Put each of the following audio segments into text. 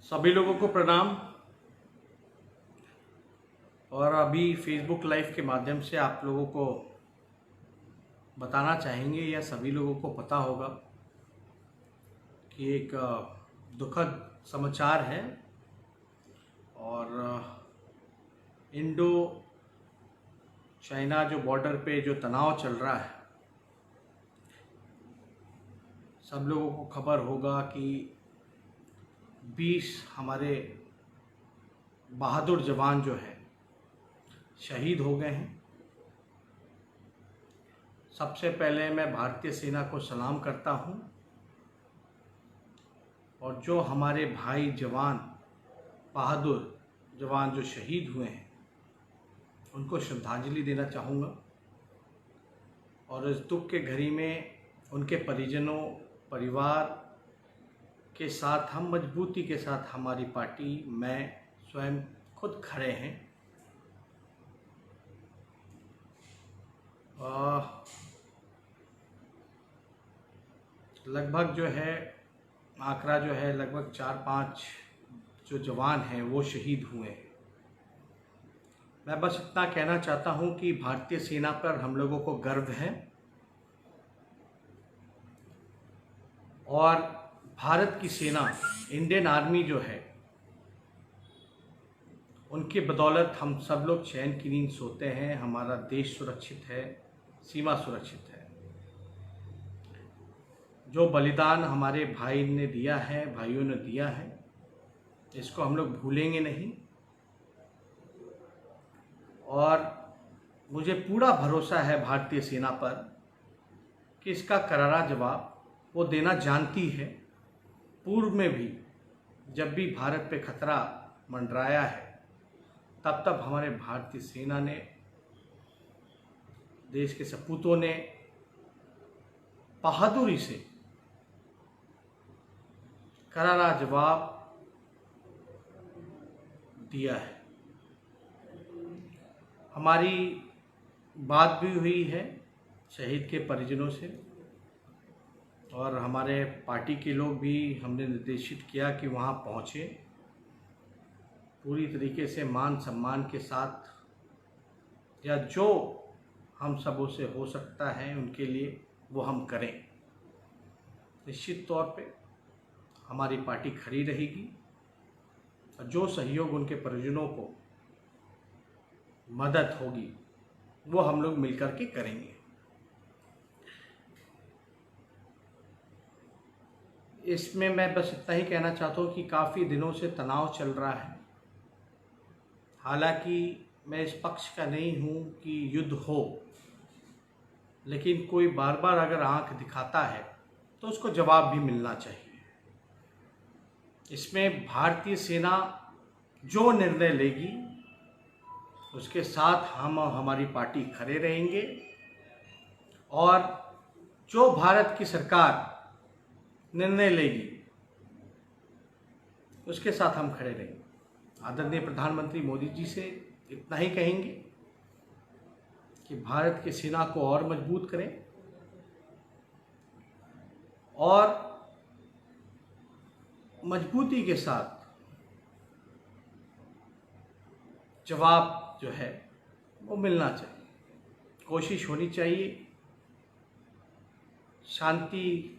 सभी लोगों को प्रणाम। और अभी फेसबुक लाइव के माध्यम से आप लोगों को बताना चाहेंगे या सभी लोगों को पता होगा कि एक दुखद समाचार है और इंडो चाइना जो बॉर्डर पे जो तनाव चल रहा है, सब लोगों को खबर होगा कि 20 हमारे बहादुर जवान जो है शहीद हो गए हैं। सबसे पहले मैं भारतीय सेना को सलाम करता हूं और जो हमारे भाई जवान बहादुर जवान जो शहीद हुए हैं उनको श्रद्धांजलि देना चाहूँगा। और इस दुख के घड़ी में उनके परिजनों परिवार के साथ हम मजबूती के साथ हमारी पार्टी मैं स्वयं खुद खड़े हैं। लगभग जो है आंकड़ा जो है लगभग 4-5 जो जवान हैं वो शहीद हुए हैं। मैं बस इतना कहना चाहता हूं कि भारतीय सेना पर हम लोगों को गर्व है और भारत की सेना इंडियन आर्मी जो है उनकी बदौलत हम सब लोग चैन की नींद सोते हैं। हमारा देश सुरक्षित है, सीमा सुरक्षित है। जो बलिदान हमारे भाई ने दिया है, भाइयों ने दिया है, इसको हम लोग भूलेंगे नहीं। और मुझे पूरा भरोसा है भारतीय सेना पर कि इसका करारा जवाब वो देना जानती है। पूर्व में भी जब भी भारत पे खतरा मंडराया है तब तब हमारे भारतीय सेना ने, देश के सपूतों ने बहादुरी से करारा जवाब दिया है। हमारी बात भी हुई है शहीद के परिजनों से और हमारे पार्टी के लोग भी हमने निर्देशित किया कि वहाँ पहुँचे, पूरी तरीके से मान सम्मान के साथ या जो हम सबों से हो सकता है उनके लिए वो हम करें। निश्चित तौर पे हमारी पार्टी खड़ी रहेगी और जो सहयोग उनके परिजनों को मदद होगी वो हम लोग मिलकर के करेंगे। इसमें मैं बस इतना ही कहना चाहता हूँ कि काफ़ी दिनों से तनाव चल रहा है। हालांकि मैं इस पक्ष का नहीं हूँ कि युद्ध हो, लेकिन कोई बार बार अगर आंख दिखाता है तो उसको जवाब भी मिलना चाहिए। इसमें भारतीय सेना जो निर्णय लेगी उसके साथ हम हमारी पार्टी खड़े रहेंगे और जो भारत की सरकार निर्णय लेगी उसके साथ हम खड़े रहेंगे। आदरणीय प्रधानमंत्री मोदी जी से इतना ही कहेंगे कि भारत की सेना को और मजबूत करें और मजबूती के साथ जवाब जो है वो मिलना चाहिए। कोशिश होनी चाहिए शांति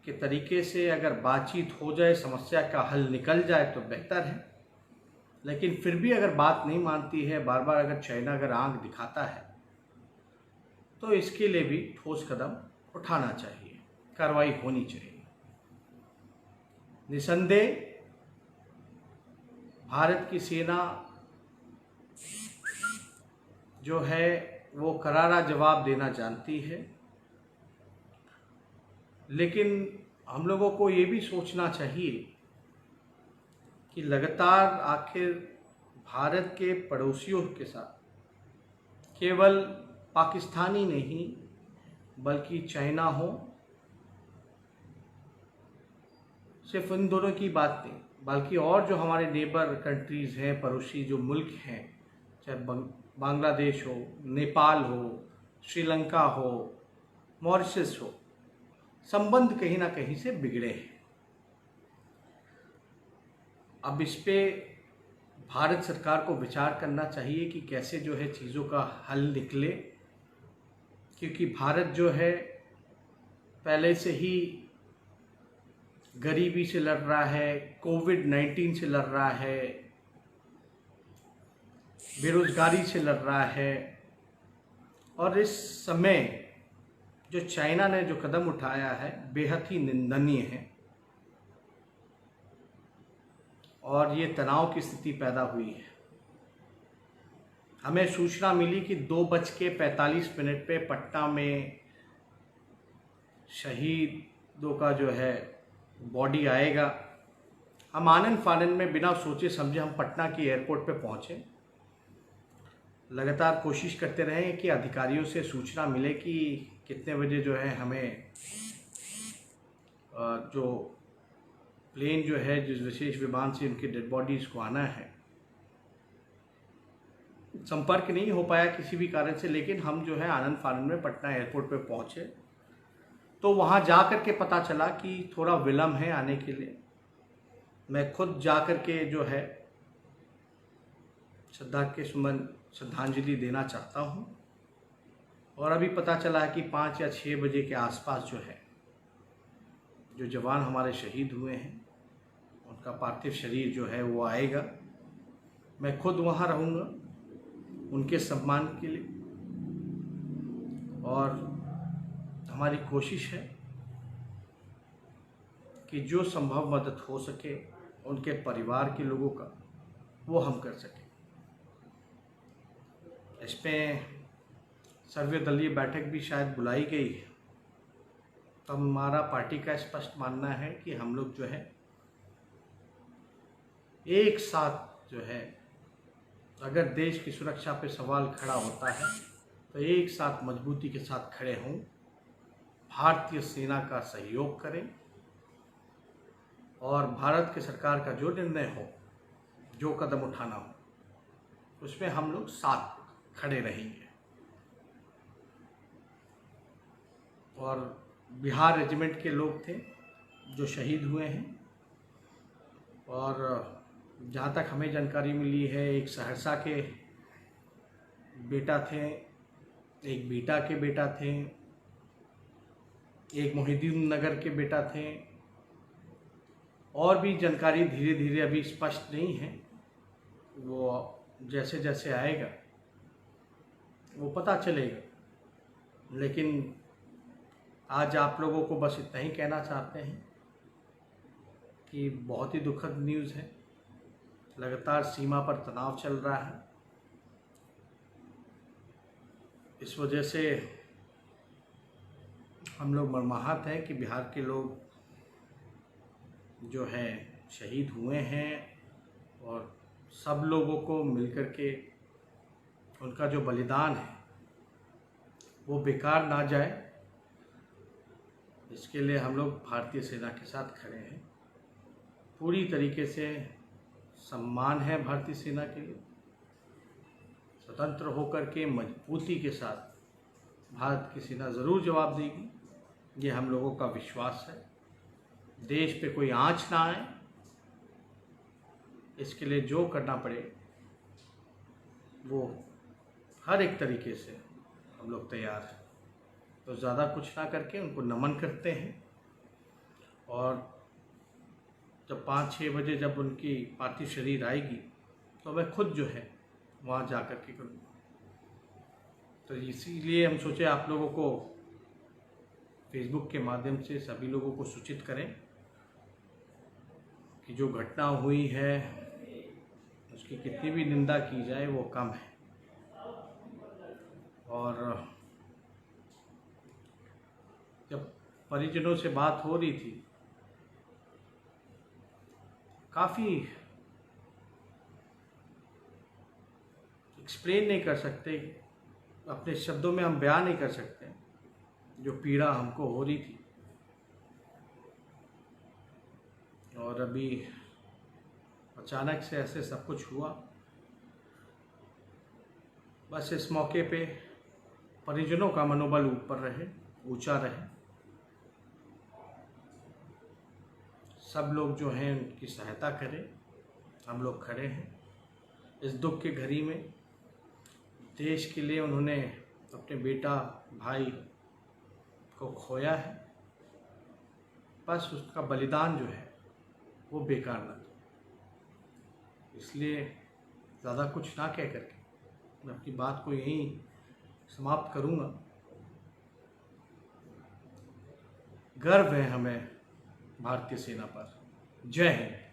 के तरीके से, अगर बातचीत हो जाए, समस्या का हल निकल जाए तो बेहतर है। लेकिन फिर भी अगर बात नहीं मानती है, बार बार अगर चाइना अगर आंख दिखाता है तो इसके लिए भी ठोस कदम उठाना चाहिए, कार्रवाई होनी चाहिए। निसंदेह भारत की सेना जो है वो करारा जवाब देना जानती है, लेकिन हम लोगों को ये भी सोचना चाहिए कि लगातार आखिर भारत के पड़ोसियों के साथ केवल पाकिस्तानी नहीं बल्कि चाइना हो, सिर्फ इन दोनों की बात नहीं बल्कि और जो हमारे नेबर कंट्रीज़ हैं, पड़ोसी जो मुल्क हैं, चाहे बांग्लादेश हो, नेपाल हो, श्रीलंका हो, मॉरिशस हो, संबंध कहीं ना कहीं से बिगड़े हैं। अब इस पे भारत सरकार को विचार करना चाहिए कि कैसे जो है चीज़ों का हल निकले, क्योंकि भारत जो है पहले से ही गरीबी से लड़ रहा है, कोविड-19 से लड़ रहा है, बेरोजगारी से लड़ रहा है। और इस समय जो चाइना ने जो कदम उठाया है बेहद ही निंदनीय है और ये तनाव की स्थिति पैदा हुई है। हमें सूचना मिली कि 2:45 पे पटना में शहीदों का जो है बॉडी आएगा। हम आनन फानन में बिना सोचे समझे हम पटना की एयरपोर्ट पे पहुंचे। लगातार कोशिश करते रहे कि अधिकारियों से सूचना मिले कि कितने बजे जो है हमें जो प्लेन जो है जिस विशेष विमान से उनकी डेड बॉडीज़ को आना है। संपर्क नहीं हो पाया किसी भी कारण से, लेकिन हम जो है आनन फानन में पटना एयरपोर्ट पे पहुंचे तो वहां जाकर के पता चला कि थोड़ा विलम्ब है आने के लिए। मैं खुद जाकर के जो है श्रद्धांजलि देना चाहता हूं। और अभी पता चला है कि 5 या 6 बजे के आसपास जो है जो जवान हमारे शहीद हुए हैं उनका पार्थिव शरीर जो है वो आएगा। मैं खुद वहाँ रहूँगा उनके सम्मान के लिए और हमारी कोशिश है कि जो संभव मदद हो सके उनके परिवार के लोगों का वो हम कर सकें। इसमें सर्वदलीय बैठक भी शायद बुलाई गई है। तो हमारा पार्टी का स्पष्ट मानना है कि हम लोग जो है एक साथ जो है, अगर देश की सुरक्षा पे सवाल खड़ा होता है तो एक साथ मजबूती के साथ खड़े हों, भारतीय सेना का सहयोग करें और भारत की सरकार का जो निर्णय हो, जो कदम उठाना हो, उसमें हम लोग साथ खड़े रहेंगे। और बिहार रेजिमेंट के लोग थे जो शहीद हुए हैं और जहाँ तक हमें जानकारी मिली है एक सहरसा के बेटा थे, एक बीटा के बेटा थे, एक मोहिउद्दीन नगर के बेटा थे और भी जानकारी धीरे धीरे अभी स्पष्ट नहीं है। वो जैसे जैसे आएगा वो पता चलेगा। लेकिन आज आप लोगों को बस इतना ही कहना चाहते हैं कि बहुत ही दुखद न्यूज़ है। लगातार सीमा पर तनाव चल रहा है। इस वजह से हम लोग मर्माहत हैं कि बिहार के लोग जो हैं शहीद हुए हैं और सब लोगों को मिलकर के उनका जो बलिदान है वो बेकार ना जाए, इसके लिए हम लोग भारतीय सेना के साथ खड़े हैं। पूरी तरीके से सम्मान है भारतीय सेना के लिए। स्वतंत्र होकर के मजबूती के साथ भारत की सेना ज़रूर जवाब देगी, ये हम लोगों का विश्वास है। देश पे कोई आंच ना आए, इसके लिए जो करना पड़े वो हर एक तरीके से हम लोग तैयार हैं। तो ज़्यादा कुछ ना करके उनको नमन करते हैं और जब 5-6 बजे जब उनकी पार्थिव शरीर आएगी तो मैं खुद जो है वहाँ जा कर के करूँगा। तो इसीलिए हम सोचे आप लोगों को फेसबुक के माध्यम से सभी लोगों को सूचित करें कि जो घटना हुई है उसकी कितनी भी निंदा की जाए वो कम है। और जब परिजनों से बात हो रही थी, काफ़ी एक्सप्लेन नहीं कर सकते, अपने शब्दों में हम बयान नहीं कर सकते जो पीड़ा हमको हो रही थी। और अभी अचानक से ऐसे सब कुछ हुआ। बस इस मौके पे परिजनों का मनोबल ऊपर रहे, ऊंचा रहे। सब लोग जो हैं उनकी सहायता करें हम लोग खड़े हैं। इस दुख की घड़ी में देश के लिए उन्होंने अपने बेटा भाई को खोया है, बस उसका बलिदान जो है वो बेकार ना जाए। इसलिए ज़्यादा कुछ ना कह करके मैं अपनी बात को यहीं समाप्त करूँगा। गर्व है हमें भारतीय सेना पर। जय हिंद।